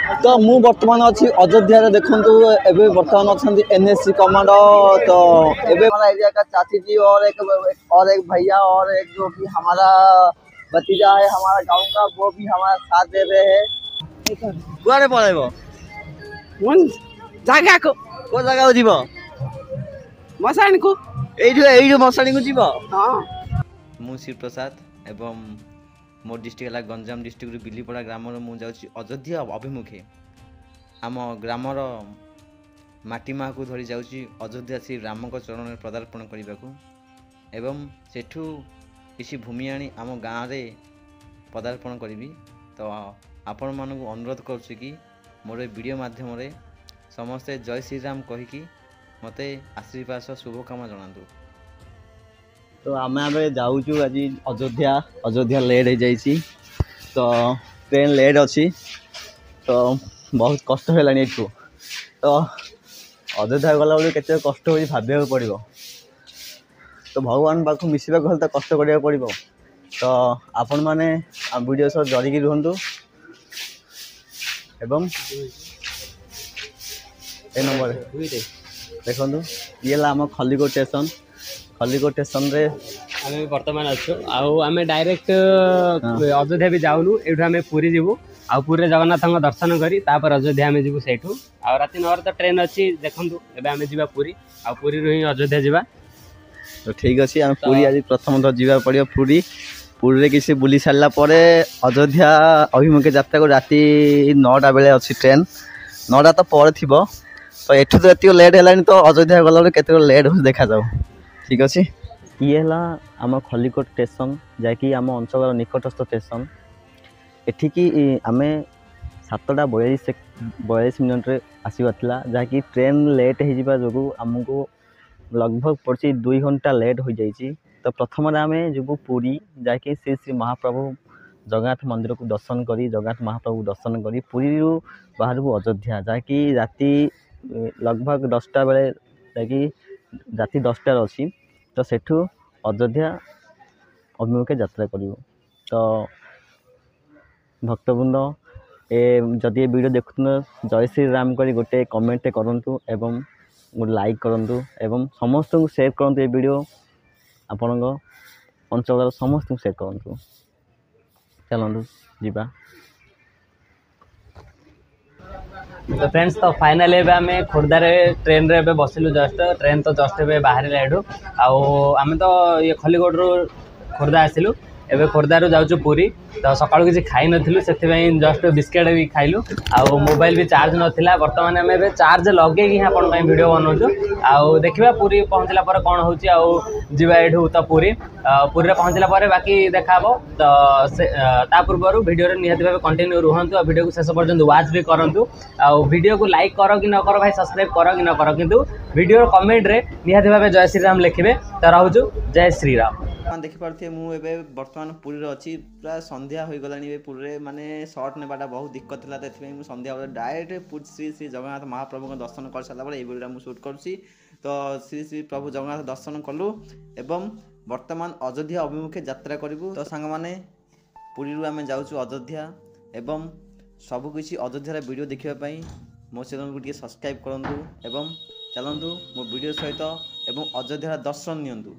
तो मु वर्तमान अच्छी अयोध्या देखु एवं वर्तमान अच्छा एनएससी कमांडो तो एवं हमारा एरिया का चाची जी और एक भैया और एक जो कि हमारा भतीजा है हमारा गांव का वो भी हमारा साथ दे रहे हैं। कुआरे पड़ेबो मन जगह को जगह को जीवो मसाणी को एई जो मसाणी को जीवो। हां मु शिव प्रसाद एवं मोर डिस्ट्रिक्ट है गंजाम डिस्ट्रिक्ट बिलीपड़ा ग्राम मुझे अयोध्या अभिमुखे आम ग्रामर माटी माँ को धरी जाऊँगी अयोध्या श्री राम चरण में पदार्पण करने को एवं सेठू किसी भूमि आनी आम गाँव में पदार्पण करी। तो आपण मानक अनुरोध करुच्ची कि मोर वीडियो माध्यम समस्ते जय श्री राम कहीकि मत आशीर्वाद शुभकामना जनातु। तो आम जाऊँ आज अयोध्या लेट हो जाइए तो ट्रेन लेट अच्छी तो बहुत कष्ट है तो अयोध्या गला बेलू के कष्ट हो भाविया पड़ो तो भगवान पाक मिसवा तो कष्ट करा पड़ो। तो आपण मैंने वीडियो सह जड़िकी रुहतु एवं ए नंबर देखो ये आम खलिकोट स्टेशन रे आम बर्तमान अच्छु आम डायरेक्ट अयोध्या भी जाऊनु एठू आम पुरी जीवु आ पुरी जगन्नाथ दर्शन करी तापर अयोध्या आम जीवु सेठू आ राति 9 तो ट्रेन अच्छी देखंतु एबे आम जीवा पुरी आ पुरी रही अयोध्या जीवा। तो ठीक अच्छे आम पुरी आज प्रथम थर जीवा पड़ो पुरी पुरी किसी बुली सारा पर अयोध्या अभिमुखे यात्रा को राति 9टा बेले अच्छी ट्रेन 9टा तो पर थी तो एठू तो ये लेट है तो अयोध्या गला बेले केते लेट हो देखा जाओ। ठीक अच्छे ये है आम खलिकोट स्टेशन जैकि आम अंचल निकटस्थ स्टेशन एठिकी आम 7टा 42 मिनट आसवा जहाँकि ट्रेन लेट हो जो आमको लगभग पड़ी 2 घंटा लेट हो जाइए। तो प्रथम आम जीवु पुरी जहाँकि श्री श्री महाप्रभु जगन्नाथ मंदिर को दर्शन करी जगन्नाथ महाप्रभु दर्शन करी पुरी बाहर को अयोध्या जहाँकि राति लगभग 10टा बेले जहाँकि राति 10टार अच्छी तो सेठू अयोध्या अभिमुखे यात्रा करूँ। तो भक्तवृंद जदि ये वीडियो देखु जय श्री राम करी गोटे कमेंट करूँ एवं गोटे लाइक करूँ एवं समस्त को शेयर करूँ ये वीडियो आपण अंचल समस्त को शेयर करूँ। चलतु जीवा। तो फ्रेंड्स तो फाइनाली आम खोर्धार ट्रेन रे बसिलु जस्ट ट्रेन तो जस्ट बाहर एठू आम तो ये खलिकोट रू खोर्धा आसिलु एवं खोर्धार जाऊँ पुरी तो सकाळु किसी खाई नथिलु से जस्ट बिस्केट भी खाइलु आ मोबाइल भी चार्ज नथिला वर्तमान आम ए चार्ज लगे ही आपण वीडियो बनाऊँ आउ देखा पुरी पहुँचला पर कौन होची आउ जीवा एठू तो पुरी पुरी पहुँचला पर बाकी देखा तो ता पूर्व वीडियो निहाती भाव कंटिन्यू रुहतु वीडियो को शेष पर्यंत वाच भी करूँ वीडियो को लाइक कर कि न कर भाई सब्सक्राइब कर कि न कर किंतु वीडियो कमेंट रे निहाती भाव जय श्री राम लिखिए तो रोचु जय श्री राम। देखिपे मुझे बर्तमान पुरी अच्छी पूरा संध्या हो गला पुरी माने सर्ट नेबाटा बहुत दिक्कत था तो संध्या डायरेक्ट श्री श्री जगन्नाथ महाप्रभु दर्शन कर सारा ये वीडियो मुझे शूट करुँची। तो श्री श्री प्रभु जगन्नाथ दर्शन कलु एवं वर्तमान अयोध्या अभिमुखे यात्रा करूँ। तो सांग मैंने पुरी आम जाऊँ अयोध्या एवं सबकिछि अयोध्यार वीडियो देखापी मो चैनल को सब्सक्राइब करूँ एवं चलतु मो वीडियो सहित एवं अयोध्यार दर्शन नियंतु।